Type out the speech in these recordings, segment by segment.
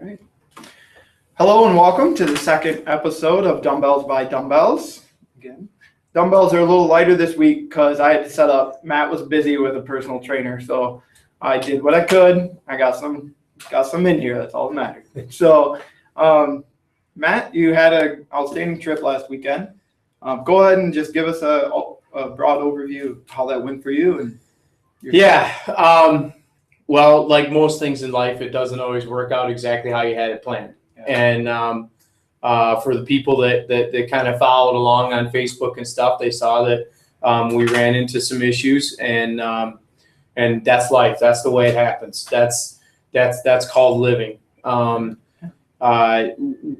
Right. Hello and welcome to the second episode of Dumbbells by Dumbbells. Again, dumbbells are a little lighter this week because I had to set up. Matt was busy with a personal trainer, so I did what I could. I got some in here. That's all that matters. So, Matt, you had an outstanding trip last weekend. Go ahead and just give us a broad overview of how that went for you and your trip. Well, like most things in life, it doesn't always work out exactly how you had it planned. Yeah. And for the people that kind of followed along on Facebook and stuff, they saw that we ran into some issues, and that's life. That's the way it happens. That's called living.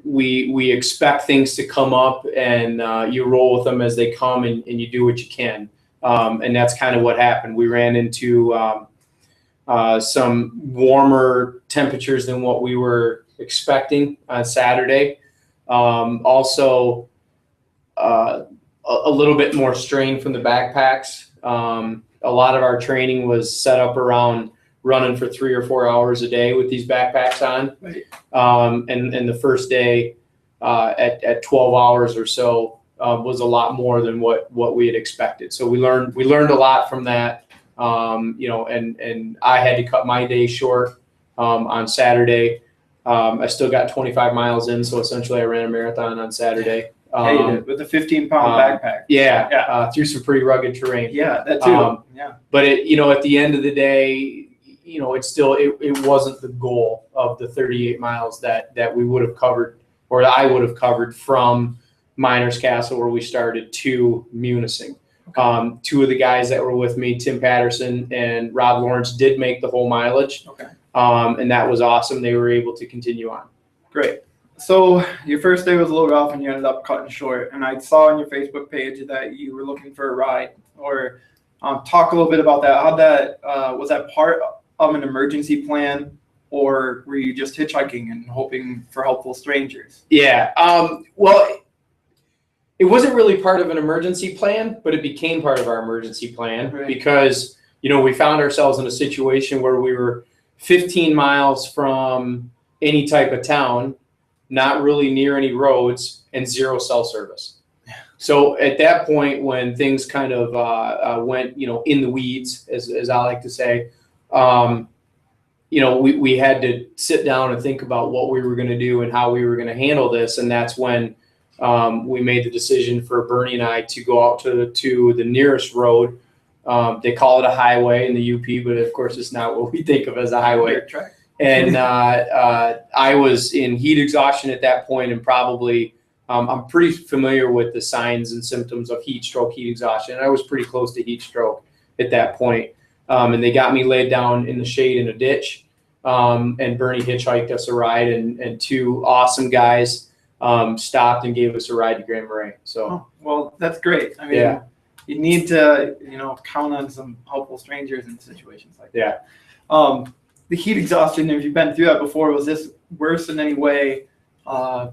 We expect things to come up, and you roll with them as they come, and you do what you can. And that's kind of what happened. We ran into some warmer temperatures than what we were expecting on Saturday. Also, a little bit more strain from the backpacks. A lot of our training was set up around running for 3 or 4 hours a day with these backpacks on. Right. And the first day at 12 hours or so was a lot more than what we had expected. So we learned a lot from that. And I had to cut my day short on Saturday. I still got 25 miles in, so essentially I ran a marathon on Saturday. You did, with a 15-pound backpack. Yeah. Through some pretty rugged terrain. Yeah, that too. But at the end of the day, it wasn't the goal of the 38 miles that we would have covered, or that I would have covered from Miners Castle, where we started, to Munising. Two of the guys that were with me, Tim Patterson and Rob Lawrence, did make the whole mileage. Okay. And that was awesome. They were able to continue on. Great. So your first day was a little rough and you ended up cutting short. And I saw on your Facebook page that you were looking for a ride. Or talk a little bit about that. How that was that part of an emergency plan, or were you just hitchhiking and hoping for helpful strangers? Yeah. Well, it wasn't really part of an emergency plan, but it became part of our emergency plan. Right. Because, we found ourselves in a situation where we were 15 miles from any type of town, not really near any roads, and zero cell service. Yeah. So at that point, when things kind of went, in the weeds, as I like to say, we had to sit down and think about what we were going to do and how we were going to handle this. And that's when we made the decision for Bernie and I to go out to the nearest road. They call it a highway in the UP, but of course it's not what we think of as a highway. And I was in heat exhaustion at that point, and probably I'm pretty familiar with the signs and symptoms of heat stroke, heat exhaustion. I was pretty close to heat stroke at that point. And they got me laid down in the shade in a ditch. And Bernie hitchhiked us a ride, and two awesome guys stopped and gave us a ride to Grand Marais. So, well, that's great. I mean, you need to, count on some helpful strangers in situations like that. Yeah. The heat exhaustion, if you've been through that before, was this worse in any way? Were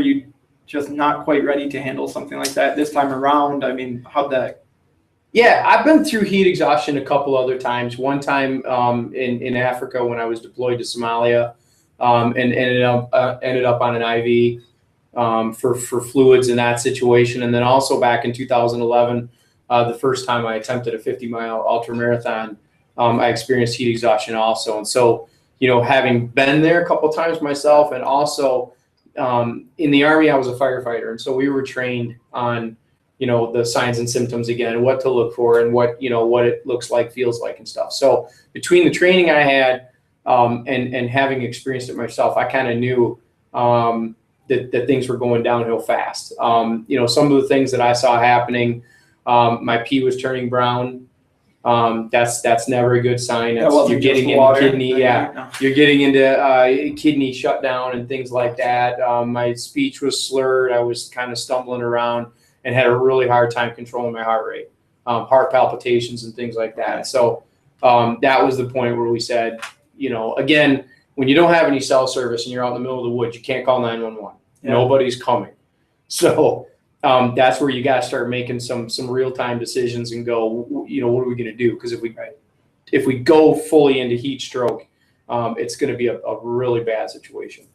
you just not quite ready to handle something like that this time around? I mean, how'd that? Yeah, I've been through heat exhaustion a couple other times. One time in Africa when I was deployed to Somalia, and ended up on an IV for fluids in that situation. And then also back in 2011, the first time I attempted a 50-mile ultra marathon, I experienced heat exhaustion also. And so, having been there a couple of times myself, and also in the Army, I was a firefighter. And so we were trained on, the signs and symptoms again, what to look for, and what it looks like, feels like, and stuff. So between the training I had and having experienced it myself, I kind of knew that things were going downhill fast. Some of the things that I saw happening, my pee was turning brown. That's never a good sign. You're getting into kidney, you're getting into kidney shutdown and things like that. My speech was slurred. I was kind of stumbling around and had a really hard time controlling my heart rate, heart palpitations and things like that. So that was the point where we said, again, when you don't have any cell service and you're out in the middle of the woods, you can't call 911. Yeah. Nobody's coming. So that's where you got to start making some real-time decisions and go, what are we going to do? Because if we go fully into heat stroke, it's going to be a really bad situation.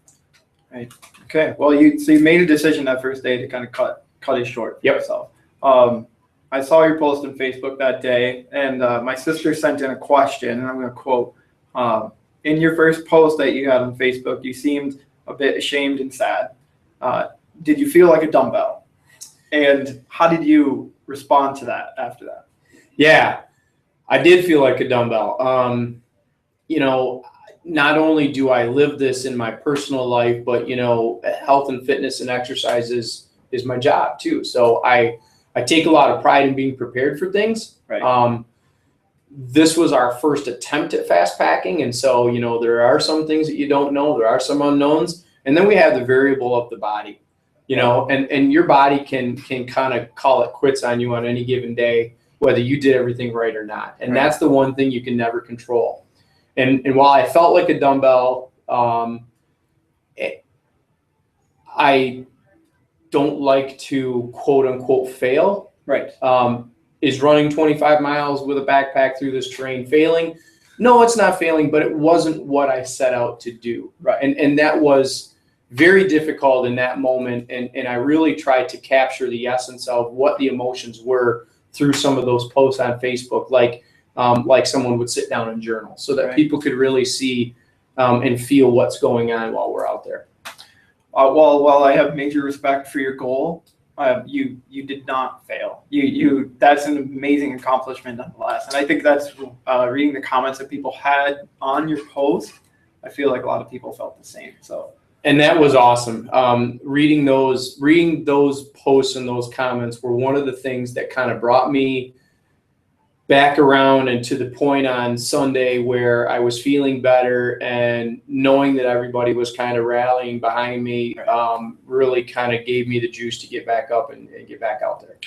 Right. Okay. Well, you made a decision that first day to kind of cut it short for yourself. I saw your post on Facebook that day, and my sister sent in a question, and I'm going to quote. In your first post that you had on Facebook, you seemed a bit ashamed and sad. Did you feel like a dumbbell? And how did you respond to that after that? Yeah, I did feel like a dumbbell. Not only do I live this in my personal life, but, health and fitness and exercise is my job too. So I take a lot of pride in being prepared for things. Right. This was our first attempt at fast packing. And so, there are some things that you don't know. There are some unknowns. And then we have the variable of the body, and your body can kind of call it quits on you on any given day, whether you did everything right or not. And that's the one thing you can never control. And while I felt like a dumbbell, I don't like to quote unquote fail. Right. Is running 25 miles with a backpack through this terrain failing? No, it's not failing, but it wasn't what I set out to do. Right. And that was very difficult in that moment. And I really tried to capture the essence of what the emotions were through some of those posts on Facebook, like someone would sit down and journal so that people could really see and feel what's going on while we're out there. While I have major respect for your goal, you did not fail. You that's an amazing accomplishment nonetheless. And I think that's reading the comments that people had on your post. I feel like a lot of people felt the same. So. And that was awesome. Reading those posts and those comments were one of the things that kind of brought me back around and to the point on Sunday where I was feeling better and knowing that everybody was kind of rallying behind me really kind of gave me the juice to get back up and get back out there.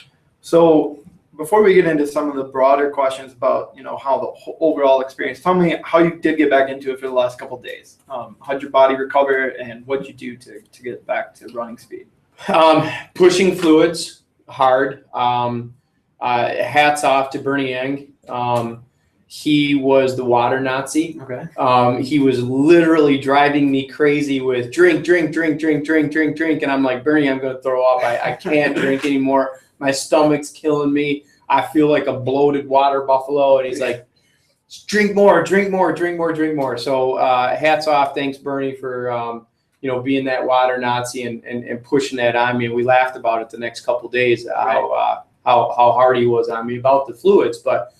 So before we get into some of the broader questions about, how the overall experience, tell me how you did get back into it for the last couple of days. How'd your body recover and what'd you do to get back to running speed? Pushing fluids hard. Hats off to Bernie Yang. He was the water Nazi. Okay. He was literally driving me crazy with drink. And I'm like, Bernie, I'm going to throw up. I can't drink anymore. My stomach's killing me. I feel like a bloated water buffalo. And he's like, drink more. So hats off. Thanks, Bernie, for, being that water Nazi and pushing that on me. And we laughed about it the next couple of days, how hard he was on me about the fluids. But,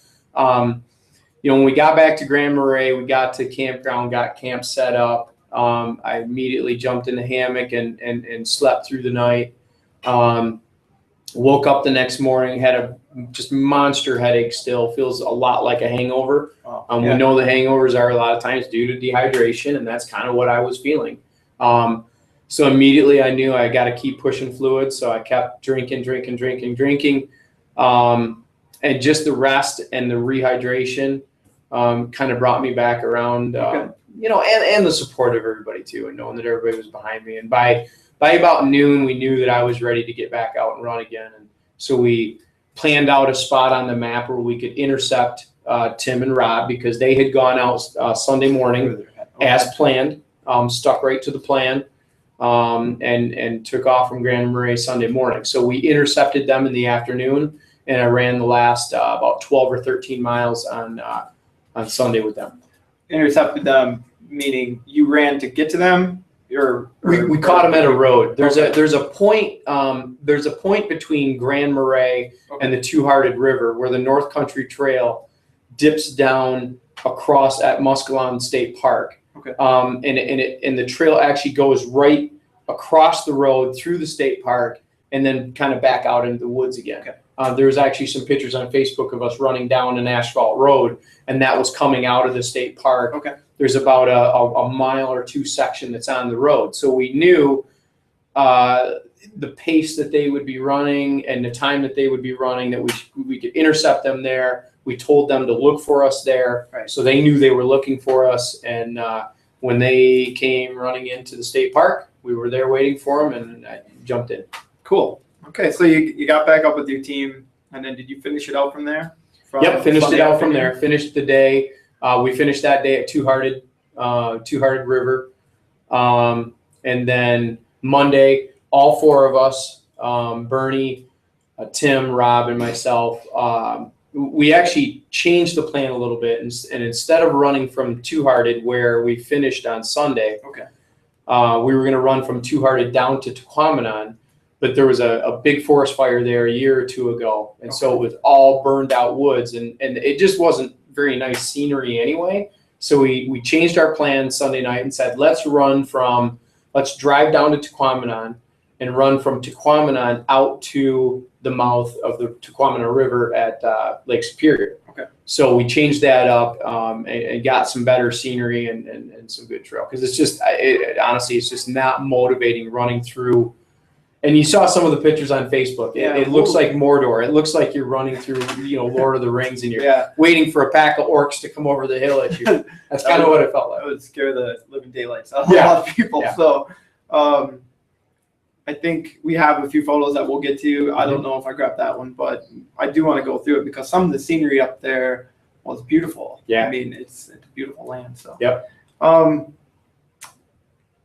when we got back to Grand Marais, we got to campground, got camp set up. I immediately jumped in the hammock and slept through the night. Woke up the next morning, had a just monster headache still, feels a lot like a hangover. We know the hangovers are a lot of times due to dehydration, and that's kind of what I was feeling. So immediately I knew I got to keep pushing fluids. So I kept drinking. And just the rest and the rehydration kind of brought me back around, and the support of everybody too, and knowing that everybody was behind me. And by about noon, we knew that I was ready to get back out and run again. And so we planned out a spot on the map where we could intercept Tim and Rob because they had gone out Sunday morning as planned, stuck right to the plan, and took off from Grand Marais Sunday morning. So we intercepted them in the afternoon, and I ran the last about 12 or 13 miles on Sunday with them. Intercepted them, meaning you ran to get to them? We caught them at a road. There's a point between Grand Marais and the Two-Hearted River where the North Country Trail dips down across at Muscatine State Park. Okay. And the trail actually goes right across the road through the state park and then kind of back out into the woods again. Okay. There's actually some pictures on Facebook of us running down an asphalt road, and that was coming out of the state park. Okay. There's about a mile or two section that's on the road. So we knew the pace that they would be running and the time that they would be running, that we could intercept them there. We told them to look for us there. Right. So they knew they were looking for us. And when they came running into the state park, we were there waiting for them, and I jumped in. Cool. Okay, so you got back up with your team, and then did you finish it out from there? Yep, finished it out from there. Finished the day. We finished that day at Two-Hearted. Two-Hearted River. And then Monday, all four of us, Bernie, Tim, Rob, and myself, we actually changed the plan a little bit. And instead of running from Two-Hearted, where we finished on Sunday, Okay. We were going to run from Two-Hearted down to Tequamanon, but there was a big forest fire there a year or two ago. And so it was all burned out woods, and it just wasn't very nice scenery anyway. So we changed our plan Sunday night and said, let's drive down to Tequamanon and run from Tequamanon out to the mouth of the Tequamanon River at Lake Superior. Okay. So we changed that up and got some better scenery and some good trail, because it's just honestly, it's just not motivating running through. And you saw some of the pictures on Facebook. It looks like Mordor. It looks like you're running through, Lord of the Rings, and you're waiting for a pack of orcs to come over the hill at you. That's kind of what it felt like. That would scare the living daylights out of a lot of people. Yeah. So I think we have a few photos that we'll get to. I don't know if I grabbed that one, but I do want to go through it because some of the scenery up there was beautiful. Yeah. I mean, it's a beautiful land. So. Yep.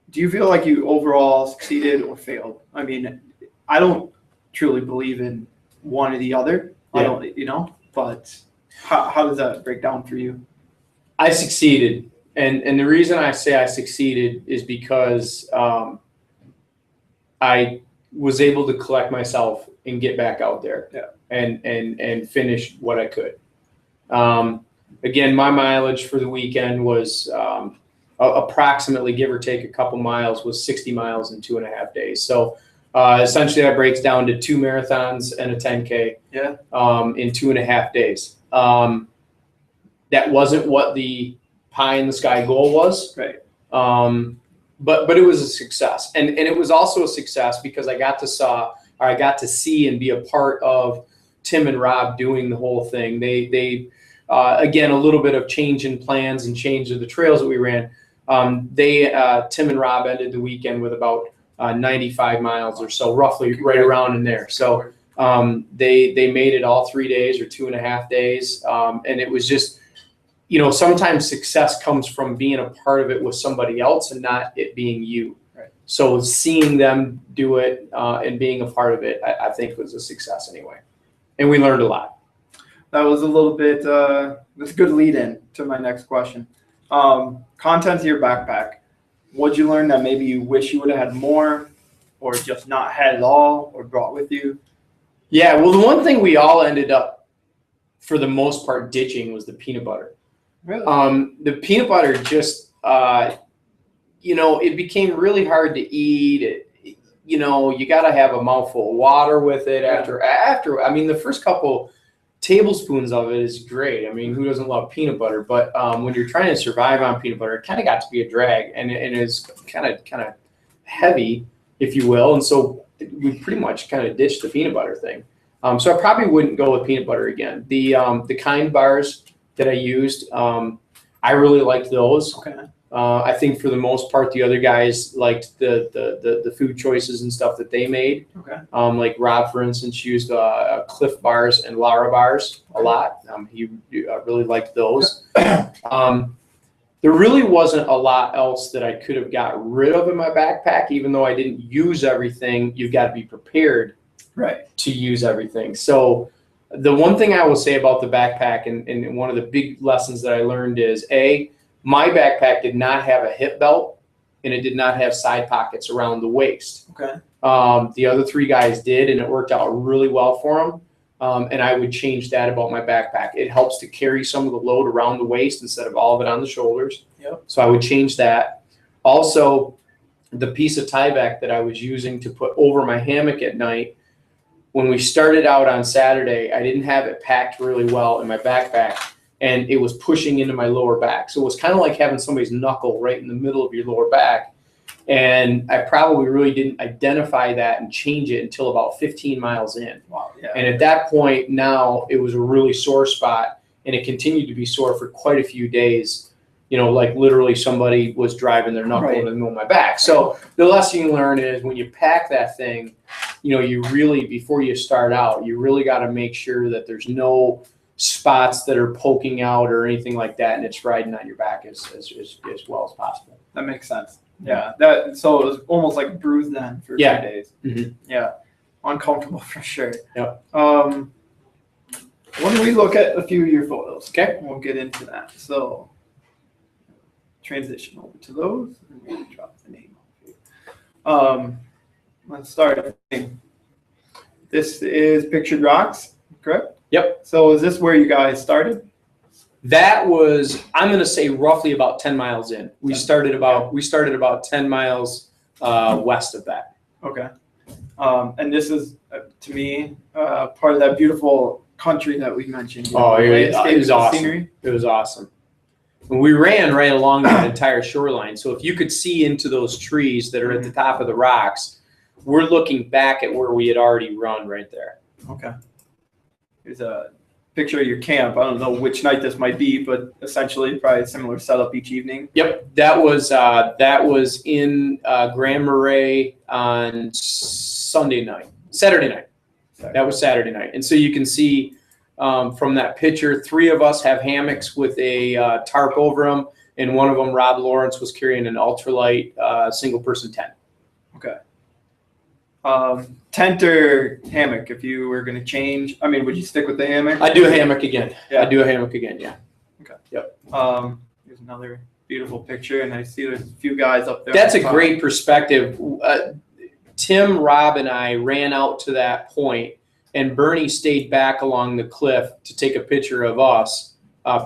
Do you feel like you overall succeeded or failed? I mean, I don't truly believe in one or the other. I don't, but how does that break down for you? I succeeded. And the reason I say I succeeded is because I was able to collect myself and get back out there and finish what I could. Again, my mileage for the weekend was approximately, give or take a couple miles, was 60 miles in 2.5 days. So essentially that breaks down to 2 marathons and a 10K in 2.5 days. That wasn't what the pie in the sky goal was. Right. But it was a success. And it was also a success because I got to see and be a part of Tim and Rob doing the whole thing. They again, a little bit of change in plans and change of the trails that we ran. Tim and Rob ended the weekend with about 95 miles or so, roughly right around in there. So they made it all 3 days or 2.5 days. And it was just, sometimes success comes from being a part of it with somebody else and not it being you. Right. So seeing them do it and being a part of it, I think was a success anyway. And we learned a lot. That was a little bit, that's a good lead in to my next question. Contents of your backpack. What'd you learn that maybe you wish you would have had more or just not had at all or brought with you? Yeah, well, the one thing we all ended up, for the most part, ditching was the peanut butter. Really? The peanut butter just, it became really hard to eat. You got to have a mouthful of water with it after. I mean, the first couple tablespoons of it is great. I mean, who doesn't love peanut butter? But when you're trying to survive on peanut butter, it kind of got to be a drag, and it is kind of heavy, if you will. And so we pretty much kind of ditched the peanut butter thing. So I probably wouldn't go with peanut butter again. The Kind bars that I used, I really liked those. Okay. I think for the most part, the other guys liked the food choices and stuff that they made. Okay. Like Rob, for instance, used Cliff bars and Lara bars a lot. He really liked those. There really wasn't a lot else that I could have got rid of in my backpack, even though I didn't use everything. You've got to be prepared to use everything. So the one thing I will say about the backpack, and one of the big lessons that I learned is, my backpack did not have a hip belt, and it did not have side pockets around the waist. Okay. The other 3 guys did, and it worked out really well for them. And I would change that about my backpack. It helps to carry some of the load around the waist instead of all of it on the shoulders. Yep. So I would change that. Also, the piece of tieback that I was using to put over my hammock at night, when we started out on Saturday, I didn't have it packed really well in my backpack, and it was pushing into my lower back. So it was kind of like having somebody's knuckle right in the middle of your lower back. And I probably really didn't identify that and change it until about 15 miles in. Wow. Yeah. And at that point, now it was a really sore spot, and it continued to be sore for quite a few days. Like literally somebody was driving their knuckle in the middle of my back. So the lesson you learn is when you pack that thing, you really, before you start out, you really got to make sure that there's no spots that are poking out or anything like that, and it's riding on your back as well as possible. That makes sense. Yeah, that so it was almost like bruised then for 2 days. Mm-hmm. Yeah, uncomfortable for sure. Yep. When we look at a few of your photos, Okay. we'll get into that. So transition over to those. And we'll drop the name. Let's start. This is Pictured Rocks, correct? Yep. So is this where you guys started? That was, I'm going to say, roughly about 10 miles in. We started about 10 miles west of that. Okay. And this is, to me, part of that beautiful country that we mentioned. Oh, it was awesome. Scenery. It was awesome. And we ran right along that entire shoreline. So if you could see into those trees that are at the top of the rocks, we're looking back at where we had already run right there. Okay. Here's a picture of your camp. I don't know which night this might be, but essentially probably a similar setup each evening. Yep, that was in Grand Marais on Saturday night. That was Saturday night, and so you can see from that picture, 3 of us have hammocks with a tarp over them, and one of them, Rob Lawrence, was carrying an ultralight single-person tent. Okay. Tent or hammock, if you were going to change, I mean, would you stick with the hammock? I'd do a hammock again. Yeah. I'd do a hammock again, yeah. Okay. Yep. Here's another beautiful picture, and I see there's a few guys up there. That's a great perspective. Tim, Rob, and I ran out to that point, and Bernie stayed back along the cliff to take a picture of us.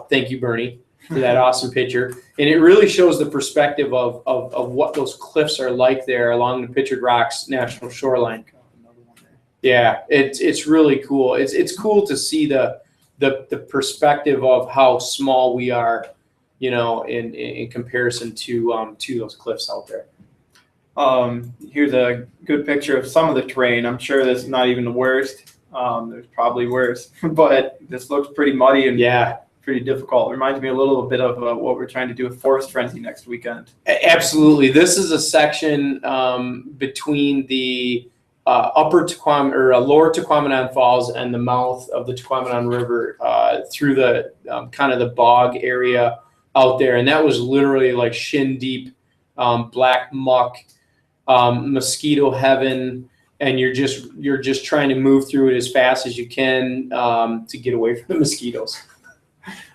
Thank you, Bernie, for that awesome picture. And it really shows the perspective of what those cliffs are like there along the Pictured Rocks National Shoreline. Yeah, it's really cool. It's cool to see the perspective of how small we are, in comparison to those cliffs out there. Here's a good picture of some of the terrain. I'm sure this is not even the worst. There's probably worse, but this looks pretty muddy and pretty difficult. It reminds me a little bit of what we're trying to do with Forest Frenzy next weekend. Absolutely. This is a section between the lower Tequamanon Falls and the mouth of the Tequamanon River through the kind of the bog area out there. And that was literally like shin deep black muck, mosquito heaven. And you're just trying to move through it as fast as you can to get away from the mosquitoes.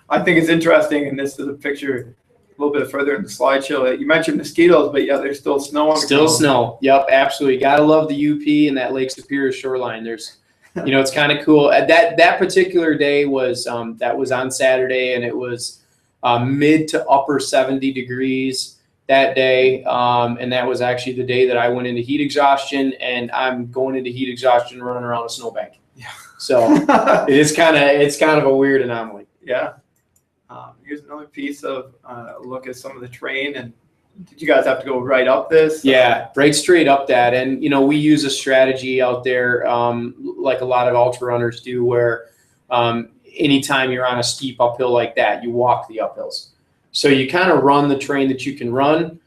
I think it's interesting, and this is a picture a little bit further in the slideshow. You mentioned mosquitoes, but yeah, there's still snow on the ground. Snow. Yep, absolutely. Gotta love the UP and that Lake Superior shoreline. There's, it's kind of cool. That particular day was that was on Saturday, and it was mid to upper 70 degrees that day, and that was actually the day that I went into heat exhaustion, and I'm going into heat exhaustion running around a snowbank. Yeah. So it's kind of a weird anomaly. Yeah. Here's another piece of look at some of the terrain. And did you guys have to go right up this? Yeah, right straight up that. And, we use a strategy out there like a lot of ultra runners do, where anytime you're on a steep uphill like that, you walk the uphills. So you kind of run the terrain that you can run,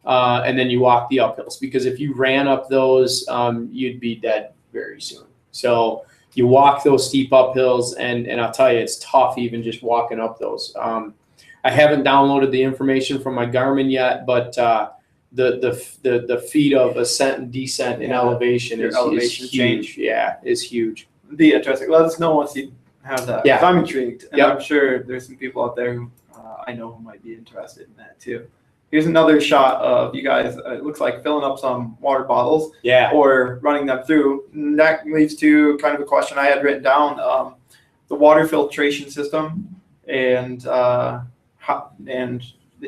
and then you walk the uphills. Because if you ran up those, you'd be dead very soon. So you walk those steep uphills, and I'll tell you, it's tough even just walking up those. I haven't downloaded the information from my Garmin yet, but the feat of ascent and descent in elevation is huge. Change. Yeah, is huge. Be interesting. Let us know once you have that. Yeah, I'm intrigued, and yep. I'm sure there's some people out there who I know who might be interested in that too. Here's another shot of you guys, it looks like filling up some water bottles or running them through. And that leads to kind of a question I had written down, the water filtration system and the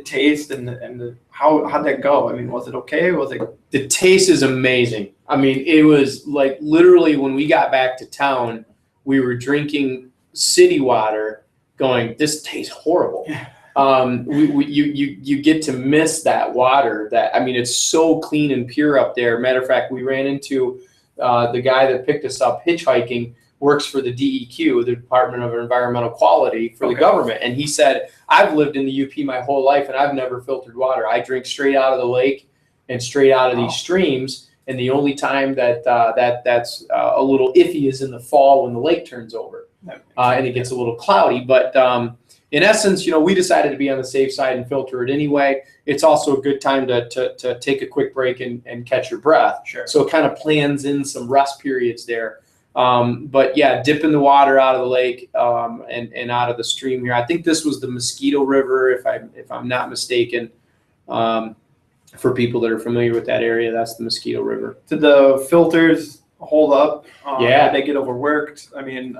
taste and how'd that go? I mean, was it okay? The taste is amazing. I mean, it was like literally when we got back to town, we were drinking city water going, this tastes horrible. You get to miss that water. It's so clean and pure up there. Matter of fact, we ran into the guy that picked us up hitchhiking, works for the DEQ, the Department of Environmental Quality for the government. And he said, I've lived in the UP my whole life and I've never filtered water. I drink straight out of the lake and straight out of these streams. And the only time that's a little iffy is in the fall when the lake turns over. and it gets a little cloudy. But in essence, we decided to be on the safe side and filter it anyway. It's also a good time to take a quick break and catch your breath. Sure. So it kind of plans in some rest periods there. But yeah, dipping the water out of the lake and out of the stream here. I think this was the Mosquito River, if I'm not mistaken. For people that are familiar with that area, that's the Mosquito River. Did the filters hold up? Yeah. Did they get overworked? I mean,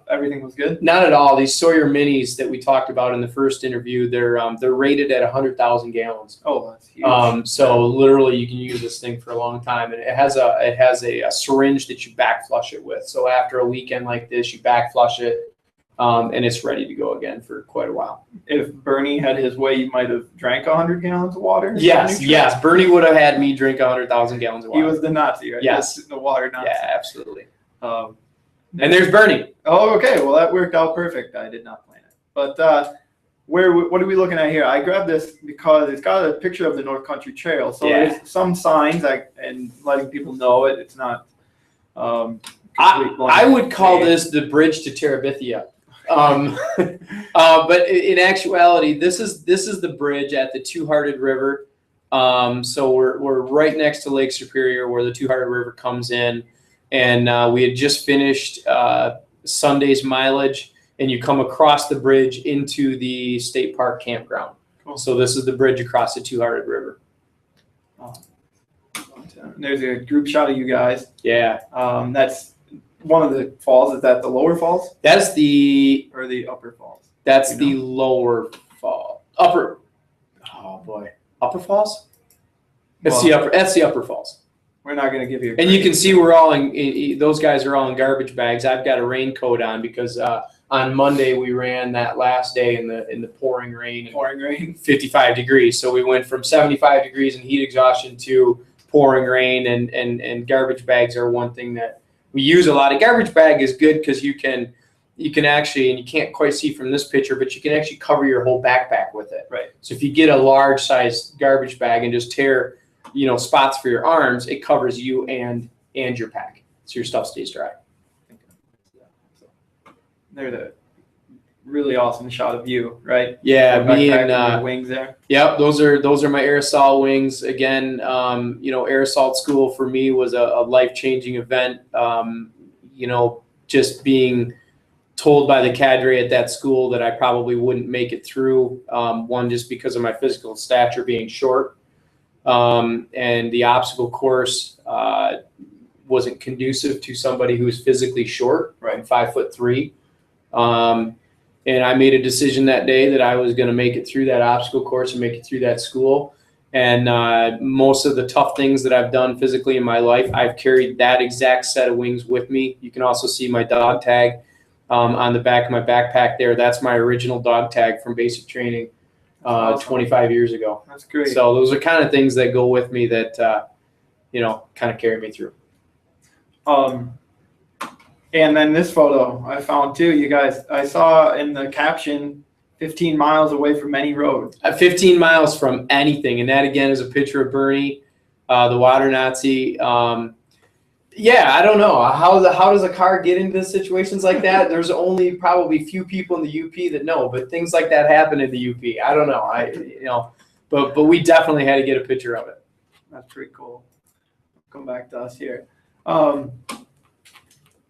everything was good? Not at all. These Sawyer Minis that we talked about in the first interview, they're rated at 100,000 gallons. Oh, that's huge. So literally you can use this thing for a long time, and it has a syringe that you back flush it with. So after a weekend like this, you back flush it, and it's ready to go again for quite a while. If Bernie had his way, you might have drank 100 gallons of water. Yes. Bernie would have had me drink 100,000 gallons of water. He was the Nazi, right? Yes. The water Nazi. Yeah, absolutely. And there's Bernie. Oh, okay. Well, that worked out perfect. I did not plan it. But what are we looking at here? I grabbed this because it's got a picture of the North Country Trail. So there's some signs and letting people know it. It's not. I would call this the bridge to Terabithia. But in actuality, this is the bridge at the Two-Hearted River. So we're right next to Lake Superior where the Two-Hearted River comes in. And we had just finished Sunday's mileage, and you come across the bridge into the state park campground. Cool. So this is the bridge across the Two-Hearted River. There's a group shot of you guys. Yeah. That's one of the falls. Is that the lower falls? That's the upper falls. That's the lower fall. Upper. Oh boy. Upper falls. That's the upper falls. We're not going to give you. And you can see we're all those guys are all in garbage bags. I've got a raincoat on because on Monday we ran that last day in the pouring rain. 55 degrees. So we went from 75 degrees in heat exhaustion to pouring rain, and garbage bags are one thing that we use a lot. A garbage bag is good because you can actually, and you can't quite see from this picture, but you can actually cover your whole backpack with it. Right. So if you get a large size garbage bag and just tear spots for your arms, it covers you and your pack, so your stuff stays dry. There's a really awesome shot of you, right? Yeah, me and your wings there. Yep, those are my aerosol wings. Again, aerosol school for me was a life-changing event. Just being told by the cadre at that school that I probably wouldn't make it through. One, just because of my physical stature being short. And the obstacle course wasn't conducive to somebody who's physically short, right? I'm 5'3". And I made a decision that day that I was going to make it through that obstacle course and make it through that school. And most of the tough things that I've done physically in my life, I've carried that exact set of wings with me. You can also see my dog tag on the back of my backpack there. That's my original dog tag from basic training. Awesome. 25 years ago. That's great. So those are kind of things that go with me that, kind of carry me through. And then this photo I found too, you guys, I saw in the caption, 15 miles away from any road. 15 miles from anything. And that again is a picture of Bernie, the water Nazi. I don't know. How does a car get into situations like that? There's only probably few people in the UP that know, but things like that happen in the UP. I don't know. But we definitely had to get a picture of it. That's pretty cool. Come back to us here.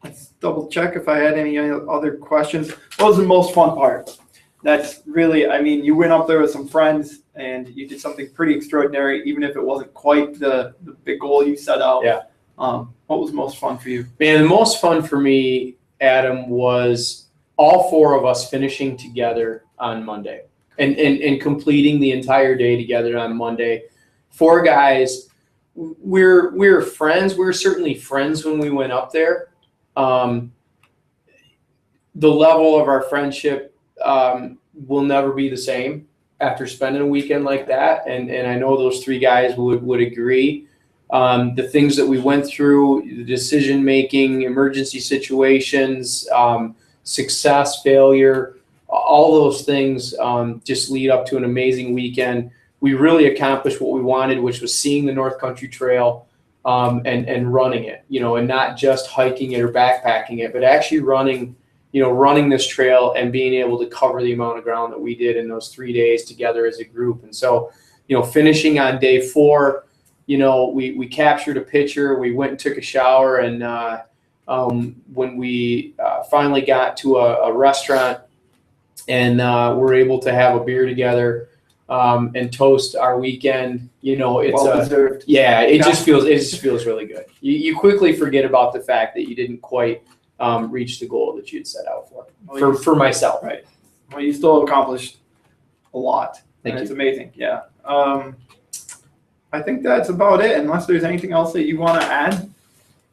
Let's double check if I had any other questions. What was the most fun part? That's really, you went up there with some friends and you did something pretty extraordinary, even if it wasn't quite the big goal you set out. Yeah. What was most fun for you? Man, the most fun for me, Adam, was all four of us finishing together on Monday and completing the entire day together on Monday. Four guys, we're friends. We were certainly friends when we went up there. The level of our friendship will never be the same after spending a weekend like that. And I know those three guys would agree. The things that we went through, the decision-making, emergency situations, success, failure, all those things just lead up to an amazing weekend. We really accomplished what we wanted, which was seeing the North Country Trail and running it, and not just hiking it or backpacking it, but actually running running this trail and being able to cover the amount of ground that we did in those 3 days together as a group. And so, finishing on day 4, we captured a picture, we went and took a shower, and when we finally got to a restaurant and were able to have a beer together and toast our weekend, it's well deserved. Yeah, it just feels really good. You quickly forget about the fact that you didn't quite reach the goal that you'd set out for myself. Right. Well, you still accomplished a lot. Thank you. It's amazing. Yeah. I think that's about it, unless there's anything else that you want to add.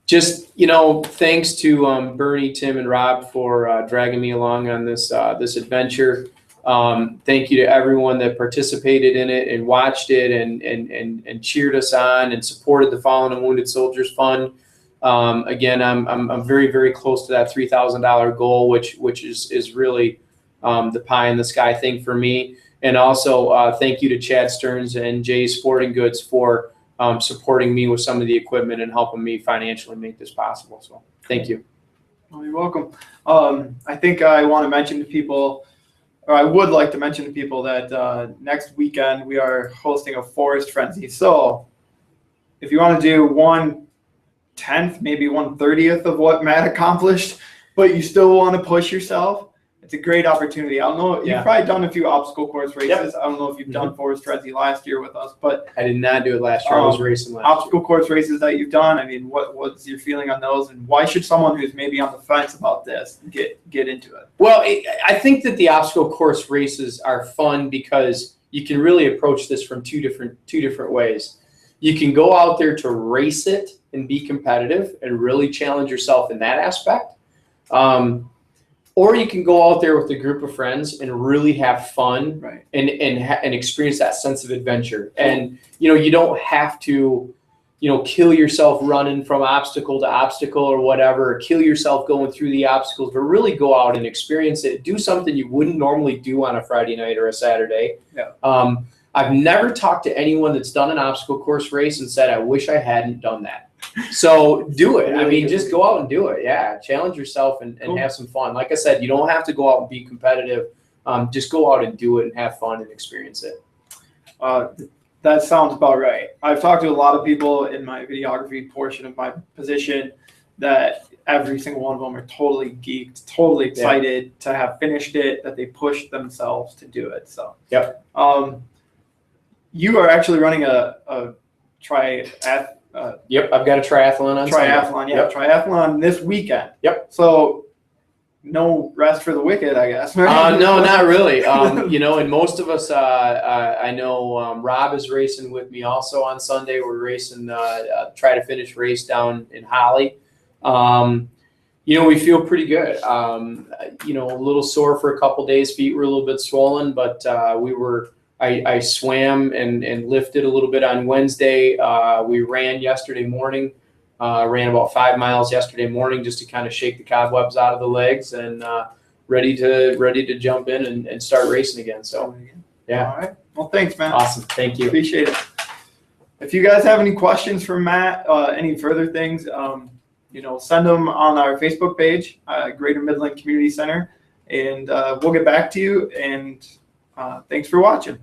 Just, thanks to Bernie, Tim, and Rob for dragging me along on this adventure. Thank you to everyone that participated in it and watched it and cheered us on and supported the Fallen and Wounded Soldiers Fund. Again, I'm very, very close to that $3,000 goal, which is really the pie in the sky thing for me. And also thank you to Chad Stearns and Jay's Sporting Goods for supporting me with some of the equipment and helping me financially make this possible. So thank you. Well, you're welcome. I think I want to mention to people, or I would like to mention to people, that next weekend we are hosting a forest frenzy. So if you want to do 1/10, maybe 1/30 of what Matt accomplished, but you still want to push yourself, it's a great opportunity. I don't know, you've probably done a few obstacle course races. Yep. I don't know if you've done forest frenzy last year with us, but I did not do it last year. I was racing last obstacle course races that you've done. I mean, what's your feeling on those, and why should someone who's maybe on the fence about this get into it? Well, I think that the obstacle course races are fun because you can really approach this from two different ways. You can go out there to race it and be competitive and really challenge yourself in that aspect. Or you can go out there with a group of friends and really have fun, Right. and experience that sense of adventure. And, you don't have to, kill yourself running from obstacle to obstacle or whatever, or kill yourself going through the obstacles, but really go out and experience it. Do something you wouldn't normally do on a Friday night or a Saturday. Yeah. I've never talked to anyone that's done an obstacle course race and said, I wish I hadn't done that. So do it. I mean, just go out and do it. Yeah. Challenge yourself and have some fun. Like I said, you don't have to go out and be competitive. Just go out and do it and have fun and experience it. That sounds about right. I've talked to a lot of people in my videography portion of my position that every single one of them are totally geeked, totally excited to have finished it, that they pushed themselves to do it. So, yep. You are actually running a yep, I've got a triathlon on Sunday. Yep. Triathlon this weekend. Yep. So no rest for the wicked, I guess. No, not really. And most of us, I know Rob is racing with me also on Sunday. We're racing, try to finish race down in Holly. We feel pretty good. A little sore for a couple days. Feet were a little bit swollen, but I swam and lifted a little bit on Wednesday. We ran yesterday morning. Ran about 5 miles yesterday morning just to kind of shake the cobwebs out of the legs, and ready to jump in and start racing again. So, yeah. All right. Well, thanks, Matt. Awesome. Thank you. Appreciate it. If you guys have any questions for Matt, any further things, send them on our Facebook page, Greater Midland Community Center, and we'll get back to you. And thanks for watching.